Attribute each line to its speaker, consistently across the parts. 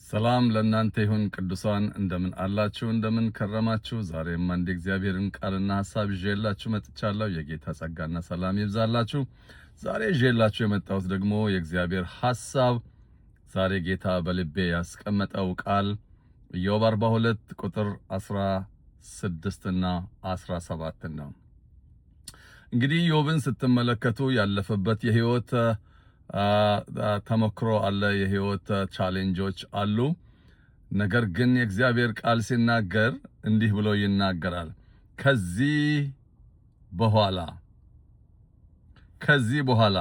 Speaker 1: ሰላም ለእናንተ ይሁን ቅዱሳን እንደምን አላችሁ እንደምን ከረማችሁ ዛሬም አንድ እግዚአብሔርን ቃልና ሐሳብ ይዤላችሁ መጥቻለሁ የጌታ ጸጋና ሰላም ይብዛላችሁ ዛሬ ይዤላችሁ የመጣሁት ደግሞ የእግዚአብሔር ሐሳብ ዛሬ ጌታ በልቤ ያስቀመጠው ቃል ኢዮብ 42 ቁጥር 16 እና 17 ነው እንግዲህ ኢዮብን ስትመለከቱ ያለፈበት የህይወት ተመክሮ አለ የህይወት ቻሌንጆች አሉ ነገር ግን የእግዚአብሔር ቃል ሲናገር እንዲህ ብሎ ይናገራል ከዚህ በኋላ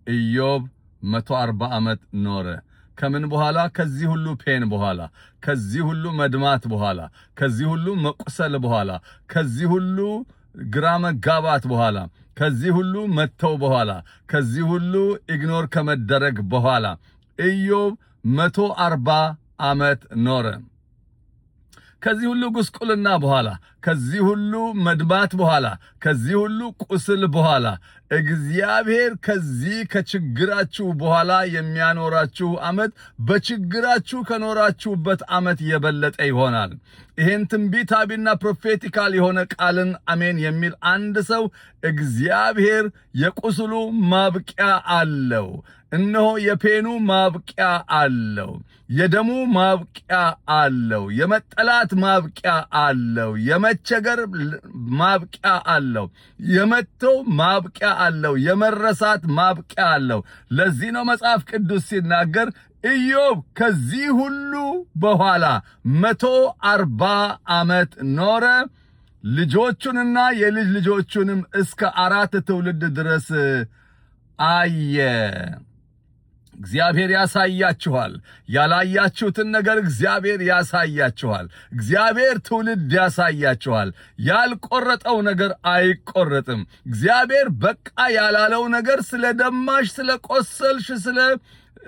Speaker 1: ኢዮብ 140 ዓመት ኖረ ከምን በኋላ ከዚህ ሁሉ ፔን በኋላ ከዚህ ሁሉ መድማት በኋላ ከዚህ ሁሉ መቁሰል በኋላ ከዚህ ሁሉ ግራ መጋባት በኋላ ከዚህ ሁሉ መተው በኋላ ከዚህ ሁሉ ኢግኖር ከመደረግ በኋላ ኢዮብ 140 ዓመት ኖረ ከዚህ ሁሉ ጉስቁልና በኋላ ከዚህ ሁሉ መድማት በኋላ ከዚህ ሁሉ ቁስል በኋላ እግዚአብሔር ከዚህ ከችግራችሁ በኋላ የሚያኖራችሁ ዓመት በችግራችሁ ከኖራችሁበት ዓመት የበለጠ ይሆናል ይሄን ትንቢታዊና ፕሮፌቲካል የሆነ ቃልን አሜን የሚል አንድ ሰው እግዚአብሔር የቁስሉ ማብቂያ አለው እነሆ የፔኑ ማብቂያ አለው የደሙ ማብቂያ አለው የመጠላት ማብቂያ አለው የመቸገር ማብቂያ አለው የመተው ማብቂያ አለው የመረሳት ማብቂያ አለው ለዚህ ነው መጽሐፍ ቅዱስ ሲናገር ኢዮብ ከዚህ ሁሉ በኋላ 140 ዓመት ኖረ ልጆቹንና የልጅ ልጆቹንም እስከ 4 ትውልድ ድረስ አየ እግዚአብሔር ያሳያችኋል ያላያችሁትን ነገር እግዚአብሔር ያሳያችኋል እግዚአብሔር ትውልድ ያሳያችኋል ያልቆረጠው ነገር አይቆረጥም እግዚአብሔር በቃ ያላለው ነገር ስለደማሽ ስለቆሰልሽ ስለ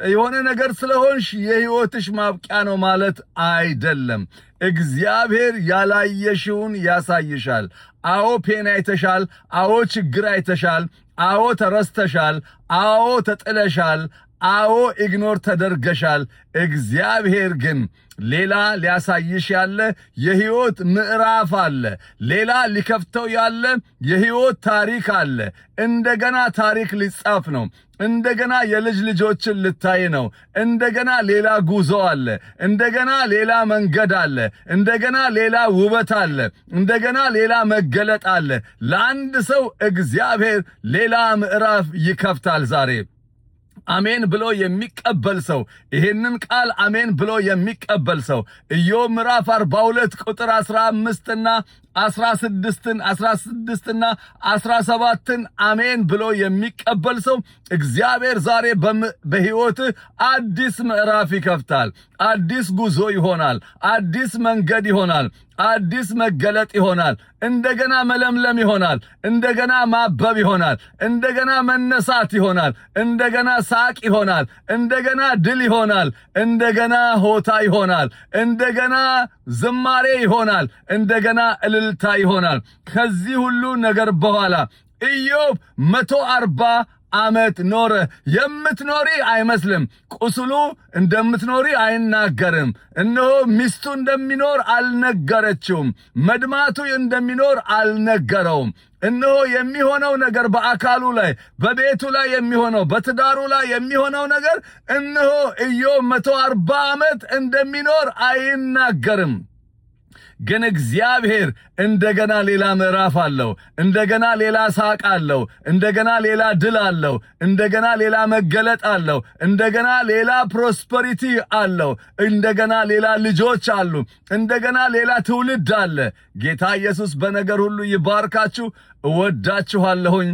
Speaker 1: የሆነ ነገር ስለሆንሽ የህይወትሽ ማብቂያ ነው ማለት አይደለም እግዚአብሔር ያላየሽውን ያሳይሻል አዎ ፔን አይተሻል አዎ ችግር አይተሻል አዎ ተረስተሻል አዎ ተጥለሻል አዎ ኢግኖር ተደርገሻል እግዚአብሔር ግን ሌላ ሊያሳይሽ ያለ የህይወት ምዕራፍ አለ ሌላ ሊከፍተው ያለ የህይወት ታሪክ አለ እንደገና ታሪክ ሊጻፍ ነው እንደገና የልጅ ልጆችን ልታይ ነው እንደገና ሌላ ጉዞ አለ እንደገና ሌላ መንገድ አለ እንደገና ሌላ ውበት አለ እንደገና ሌላ መገለጥ አለ ለአንድ ሰው እግዚአብሔር ሌላ ምዕራፍ ይከፍታል ዛሬ አሜን ብሎ የሚቀበል ሰው ይሄንን ቃል አሜን ብሎ የሚቀበል ሰው ኢዮብ ምዕራፍ 42 ቁጥር 15 እና 16 እና 17 አሜን ብሎ የሚቀበል ሰው እግዚአብሔር ዛሬ በህይወት አዲስ ምዕራፍ ይከፍታል አዲስ ጉዞ ይሆናል አዲስ መንገድ ይሆናል አዲስ መገለጥ ይሆናል እንደገና መለምለም ይሆናል እንደገና ማበብ ይሆናል እንደገና መነሳት ይሆናል እንደገና ሳቅ ይሆናል እንደገና ድል ይሆናል እንደገና ሆታ ይሆናል እንደገና ዝማሬ ይሆናል እንደገና እልልታ ይሆናል ከዚህ ሁሉ ነገር በኋላ ኢዮብ 140 ዓመት ኖረ የምትኖሪ አይመስልም ቁስሉ እንደምትኖሪ አይናገርም እነሆ ሚስቱ እንደሚኖር አልነገረችውም መድማቱ እንደሚኖር አልነገረውም እነሆ የሚሆነው ነገር በአካሉ ላይ በቤቱ ላይ የሚሆነው በትዳሩ ላይ የሚሆነው ነገር እነሆ ኢዮብ 140 ዓመት እንደሚኖር አይናገርም ግን እግዚአብሔር እንደገና ሌላ ምዕራፍ አለው እንደገና ሌላ ሳቅ አለው እንደገና ሌላ ድል አለው እንደገና ሌላ መገለጥ አለው እንደገና ሌላ ፕሮስፐሪቲ አለው እንደገና ሌላ ልጆች አሉ እንደገና ሌላ ትውልድ አለ ጌታ ኢየሱስ በነገር ሁሉ ይባርካችሁ እወዳችኋለሁኝ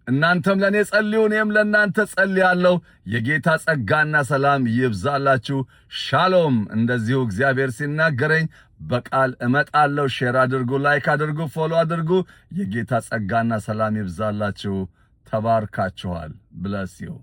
Speaker 1: እናንተም ለኔ ጸልዩ እኔም ለእናንተ ጸልያለሁ የጌታ ጸጋና ሰላም ይብዛላችሁ ሻሎም እንደዚሁ እግዚአብሔር ሲናገረኝ በቃል እመጣለሁ ሼር አድርጉ ላይክ አድርጉ ፎሎ አድርጉ የጌታ ጸጋና ሰላም ይብዛላችሁ ተባርካችኋል bless you